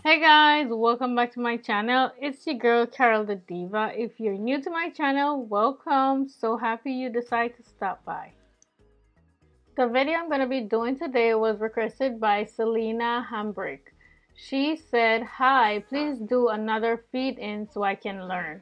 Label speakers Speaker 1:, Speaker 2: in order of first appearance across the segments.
Speaker 1: Hey guys, welcome back to my channel. It's your girl Karrill the Diva. If you're new to my channel, welcome. So happy you decided to stop by. The video I'm going to be doing today was requested by Selena Hambrick. She said, "Hi, please do another feed in so I can learn."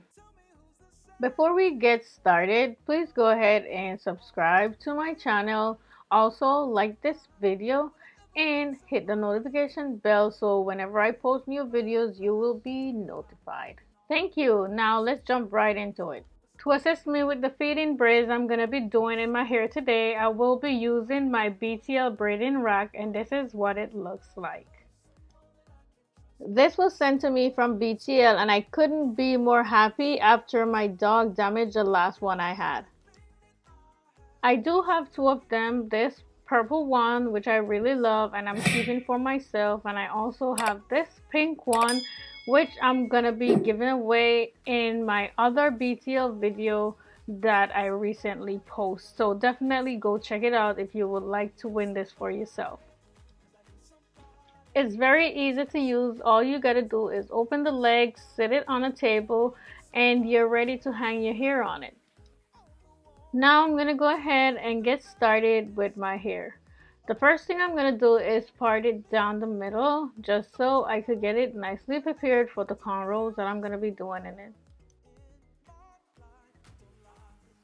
Speaker 1: Before we get started, please go ahead and subscribe to my channel. Also, like this video and hit the notification bell so whenever I post new videos, you will be notified. Thank you. Now let's jump right into it. To assist me with the feeding braids I'm going to be doing in my hair today, I will be using my BTL Braiding Rack, and this is what it looks like. This was sent to me from BTL and I couldn't be more happy after my dog damaged the last one I had. I do have two of them, this purple one which I really love and I'm keeping for myself, and I also have this pink one which I'm gonna be giving away in my other BTL video that I recently posted. So definitely go check it out if you would like to win this for yourself. It's very easy to use. All you gotta do is open the legs, sit it on a table, and you're ready to hang your hair on it. Now I'm gonna go ahead and get started with my hair. The first thing I'm gonna do is part it down the middle just so I could get it nicely prepared for the cornrows that I'm gonna be doing in it.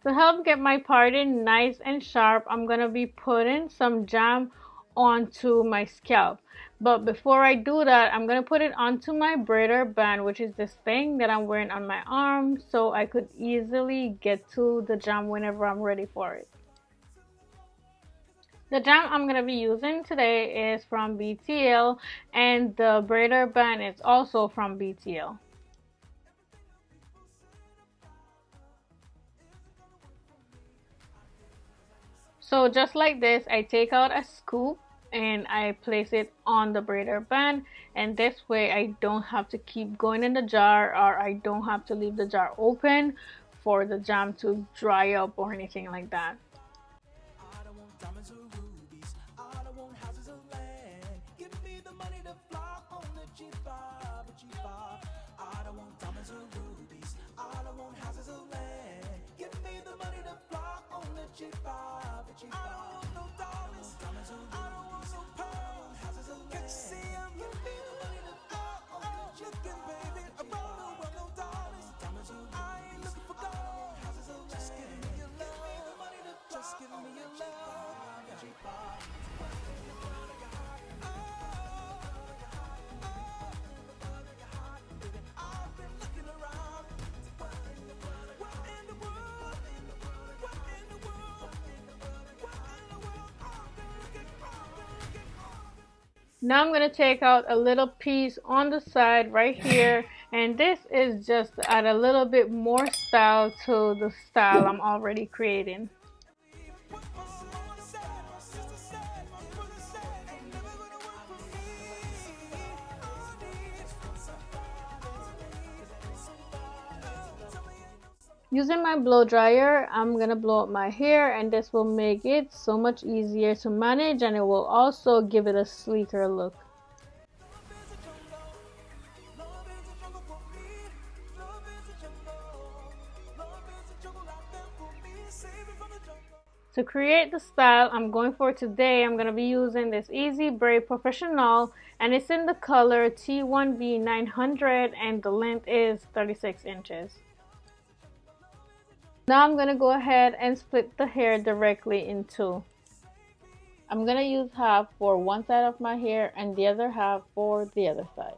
Speaker 1: To help get my parting nice and sharp, I'm gonna be putting some jam onto my scalp. But before I do that, I'm going to put it onto my Braider Bun, which is this thing that I'm wearing on my arm, so I could easily get to the jam whenever I'm ready for it. The jam I'm going to be using today is from BTL, and the Braider Bun is also from BTL. So just like this, I take out a scoop and I place it on the Braider Bun, and this way I don't have to keep going in the jar, or I don't have to leave the jar open for the jam to dry up or anything like that. Now I'm going to take out a little piece on the side right here, and this is just to add a little bit more style to the style I'm already creating. Using my blow dryer, I'm gonna blow up my hair, and this will make it so much easier to manage, and it will also give it a sleeker look. To create the style I'm going for today, I'm going to be using this Easy Braid Professional, and it's in the color T1B 900 and the length is 36 inches. Now I'm going to go ahead and split the hair directly in two. I'm going to use half for one side of my hair and the other half for the other side.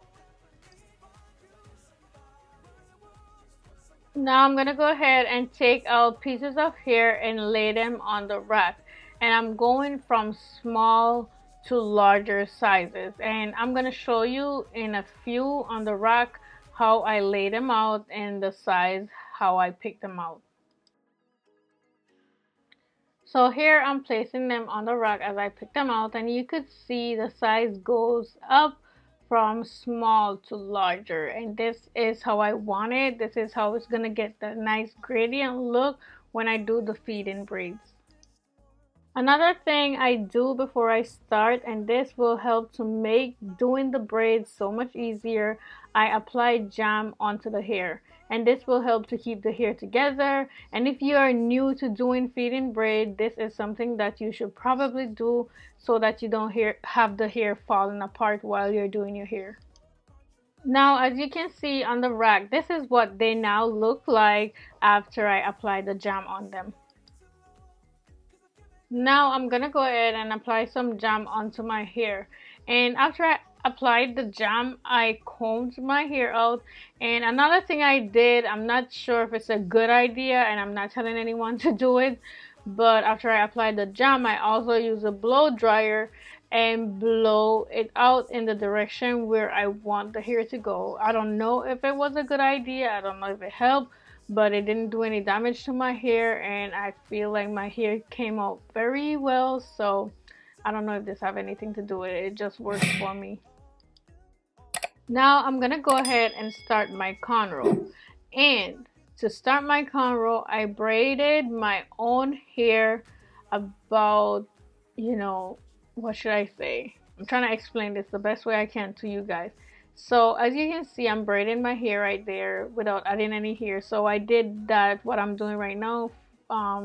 Speaker 1: Now I'm going to go ahead and take out pieces of hair and lay them on the rack. And I'm going from small to larger sizes. And I'm going to show you in a few on the rack how I lay them out and the size, how I pick them out. So here I'm placing them on the rack as I pick them out, and you could see the size goes up from small to larger, and this is how I want it. This is how it's gonna get the nice gradient look when I do the feed-in braids. Another thing I do before I start, and this will help to make doing the braids so much easier, I apply jam onto the hair. And this will help to keep the hair together. And if you are new to doing feed in braid, this is something that you should probably do so that you don't have the hair falling apart while you're doing your hair. Now, as you can see on the rack, this is what they now look like after I apply the jam on them. Now I'm gonna go ahead and apply some jam onto my hair. And after I applied the jam, I combed my hair out. And another thing I did, I'm not sure if it's a good idea, and I'm not telling anyone to do it, but after I applied the jam, I also use a blow dryer and blow it out in the direction where I want the hair to go. I don't know if it was a good idea, I don't know if it helped, but it didn't do any damage to my hair, and I feel like my hair came out very well. So I don't know if this have anything to do with it. It just works for me. Now I'm gonna go ahead and start my cornrow. And to start my cornrow, I braided my own hair about, what should I say? I'm trying to explain this the best way I can to you guys. So as you can see, I'm braiding my hair right there without adding any hair. So I did that, what I'm doing right now,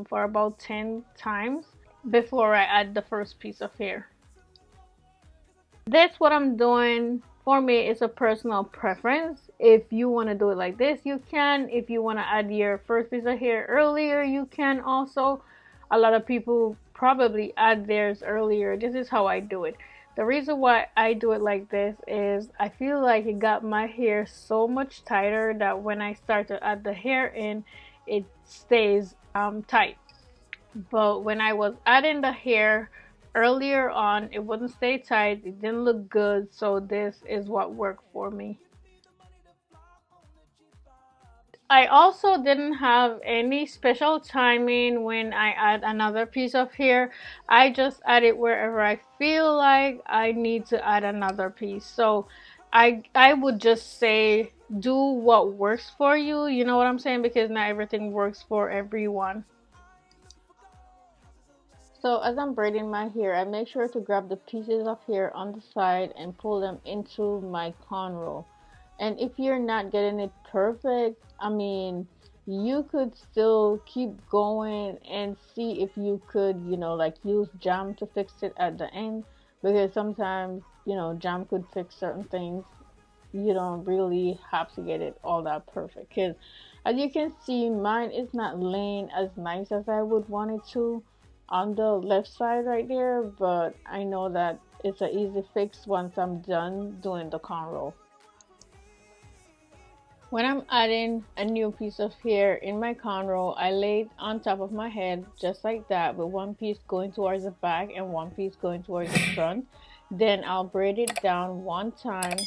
Speaker 1: for about 10 times before I add the first piece of hair. That's what I'm doing. For me, it's a personal preference. If you want to do it like this, you can. If you want to add your first piece of hair earlier, you can also. A lot of people probably add theirs earlier. This is how I do it. The reason why I do it like this is I feel like it got my hair so much tighter that when I start to add the hair in, it stays tight. But when I was adding the hair earlier on, it wouldn't stay tight, it didn't look good, so this is what worked for me. I also didn't have any special timing when I add another piece of hair. I just add it wherever I feel like I need to add another piece. So I would just say do what works for you, you know what I'm saying? Because not everything works for everyone. So as I'm braiding my hair, I make sure to grab the pieces of hair on the side and pull them into my cornrow. And if you're not getting it perfect, I mean, you could still keep going and see if you could, like use jam to fix it at the end. Because sometimes, jam could fix certain things. You don't really have to get it all that perfect. Because as you can see, mine is not laying as nice as I would want it to on the left side right there, but I know that it's an easy fix once I'm done doing the cornrow. When I'm adding a new piece of hair in my cornrow, I lay it on top of my head just like that, with one piece going towards the back and one piece going towards the front. Then I'll braid it down one time,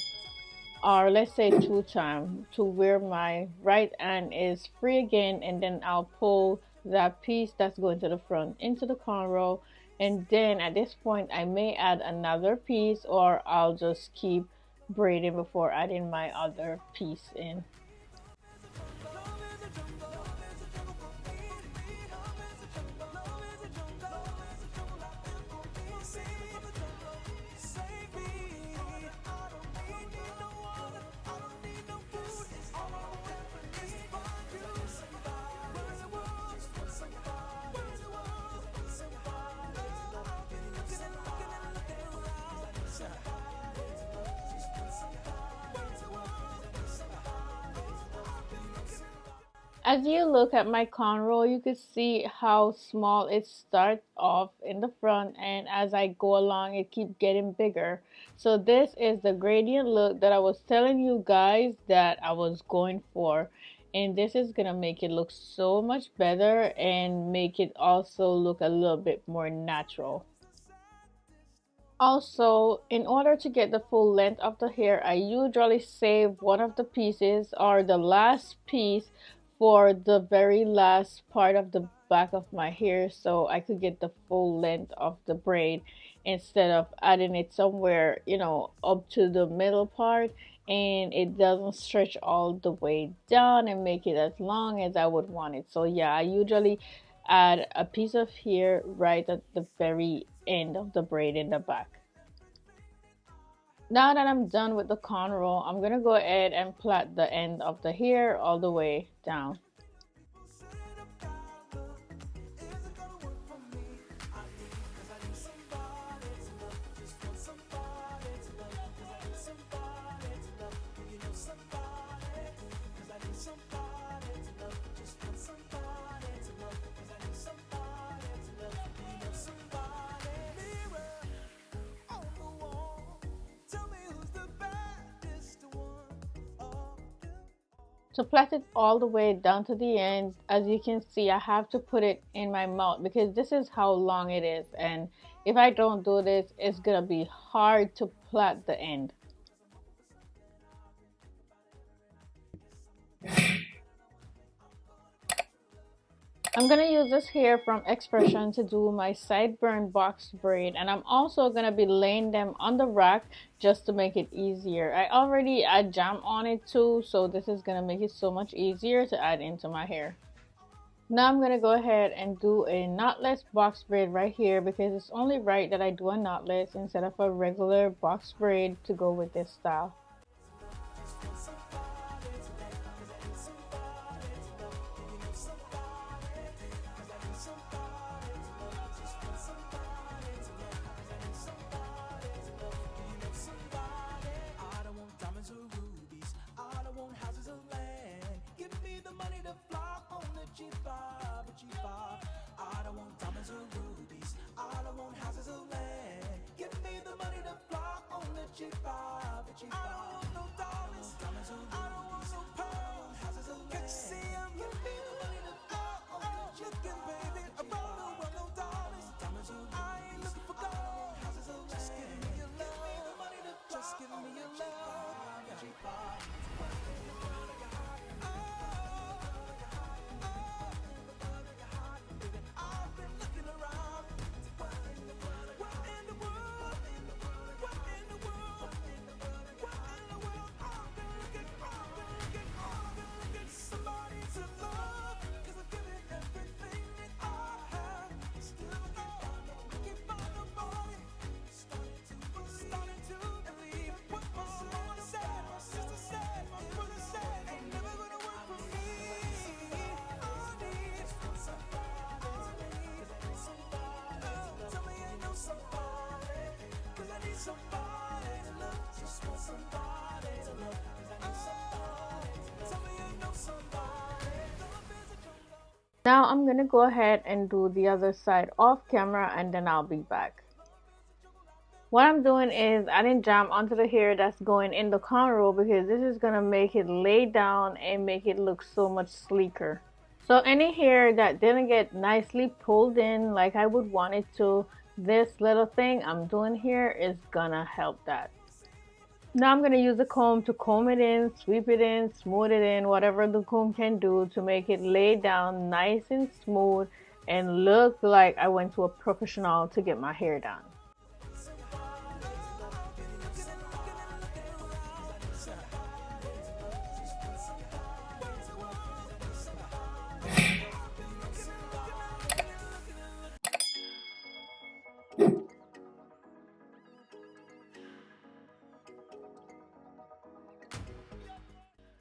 Speaker 1: or let's say two times, to where my right hand is free again, and then I'll pull that piece that's going to the front into the cornrow. And then at this point I may add another piece, or I'll just keep braiding before adding my other piece in. As you look at my cornrow, you can see how small it starts off in the front, and as I go along it keeps getting bigger. So this is the gradient look that I was telling you guys that I was going for, and this is gonna make it look so much better and make it also look a little bit more natural. Also, in order to get the full length of the hair, I usually save one of the pieces or the last piece for the very last part of the back of my hair, so I could get the full length of the braid instead of adding it somewhere, up to the middle part, and it doesn't stretch all the way down and make it as long as I would want it. So yeah, I usually add a piece of hair right at the very end of the braid in the back. Now that I'm done with the cornrow, I'm gonna go ahead and plait the end of the hair all the way down. To plait it all the way down to the end, as you can see, I have to put it in my mouth because this is how long it is, and if I don't do this, it's gonna be hard to plait the end. I'm gonna use this hair from Expression to do my sideburn box braid, and I'm also gonna be laying them on the rack just to make it easier. I already add jam on it too, so this is gonna make it so much easier to add into my hair. Now I'm gonna go ahead and do a knotless box braid right here because it's only right that I do a knotless instead of a regular box braid to go with this style. Now I'm gonna go ahead and do the other side off camera and then I'll be back. What I'm doing is adding jam onto the hair that's going in the cornrow because this is gonna make it lay down and make it look so much sleeker. So any hair that didn't get nicely pulled in like I would want it to, this little thing I'm doing here is gonna help that. Now I'm going to use a comb to comb it in, sweep it in, smooth it in, whatever the comb can do to make it lay down nice and smooth and look like I went to a professional to get my hair done.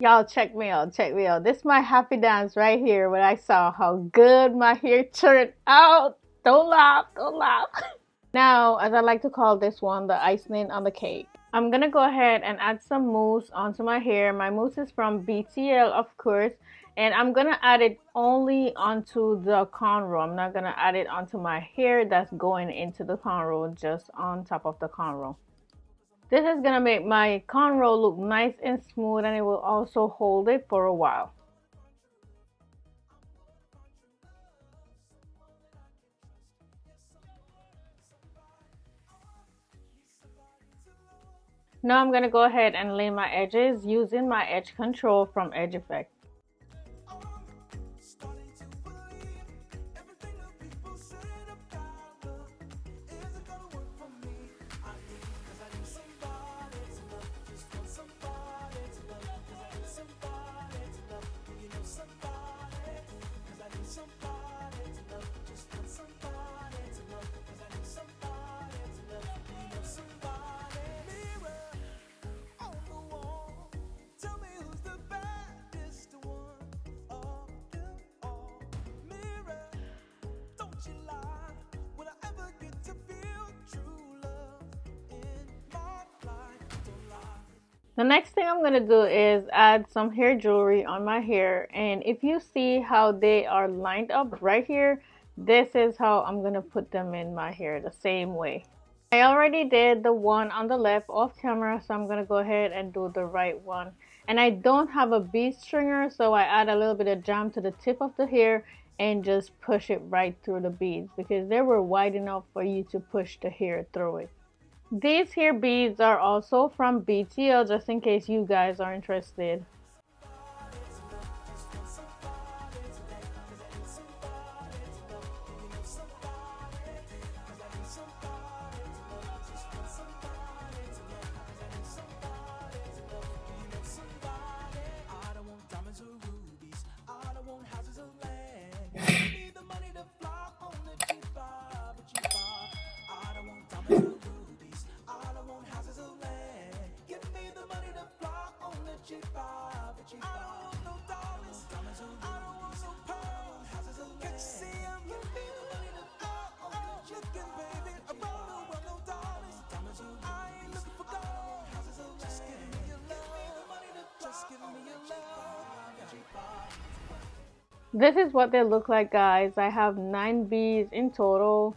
Speaker 1: Y'all check me out, check me out. This is my happy dance right here when I saw how good my hair turned out. Don't laugh, don't laugh. Now, as I like to call this one, the icing on the cake. I'm gonna go ahead and add some mousse onto my hair. My mousse is from BTL, of course, and I'm gonna add it only onto the cornrow. I'm not gonna add it onto my hair that's going into the cornrow, just on top of the cornrow. This is gonna make my cornrow look nice and smooth, and it will also hold it for a while. Now I'm gonna go ahead and lay my edges using my edge control from Edge Effect. The next thing I'm going to do is add some hair jewelry on my hair, and if you see how they are lined up right here, this is how I'm going to put them in my hair the same way. I already did the one on the left off camera, so I'm going to go ahead and do the right one. And I don't have a bead stringer, so I add a little bit of jam to the tip of the hair and just push it right through the beads because they were wide enough for you to push the hair through it. These hair beads are also from BTL, just in case you guys are interested. This is what they look like, guys. I have 9 beads in total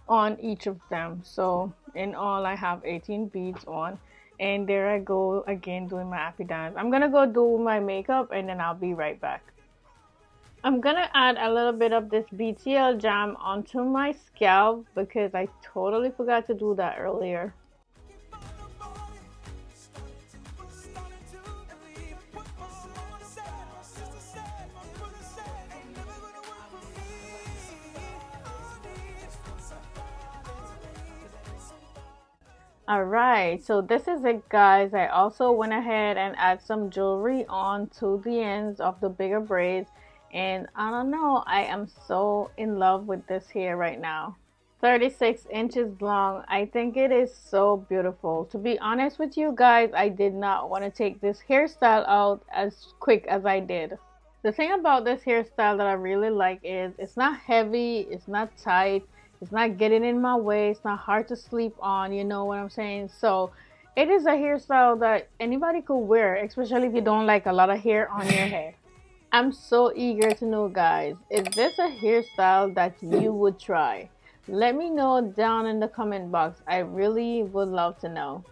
Speaker 1: on each of them. So in all, I have 18 beads on. And there I go again doing my happy dance. I'm gonna go do my makeup and then I'll be right back. I'm gonna add a little bit of this BTL jam onto my scalp because I totally forgot to do that earlier. Alright, so this is it, guys. I also went ahead and add some jewelry onto the ends of the bigger braids, and I don't know, I am so in love with this hair right now. 36 inches long. I think it is so beautiful. To be honest with you guys, I did not want to take this hairstyle out as quick as I did. The thing about this hairstyle that I really like is it's not heavy, it's not tight, it's not getting in my way, it's not hard to sleep on, you know what I'm saying? So it is a hairstyle that anybody could wear, especially if you don't like a lot of hair on your head. I'm so eager to know, guys, is this a hairstyle that you would try? Let me know down in the comment box. I really would love to know.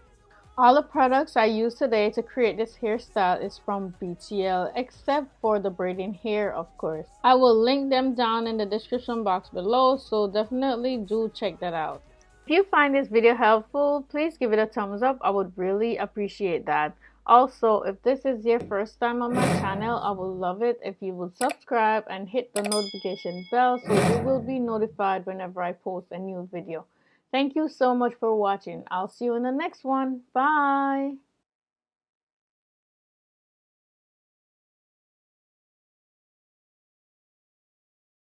Speaker 1: All the products I used today to create this hairstyle is from BTL, except for the braiding hair, of course. I will link them down in the description box below, so definitely do check that out. If you find this video helpful, please give it a thumbs up. I would really appreciate that. Also, if this is your first time on my channel, I would love it if you would subscribe and hit the notification bell so you will be notified whenever I post a new video. Thank you so much for watching. I'll see you in the next one. Bye!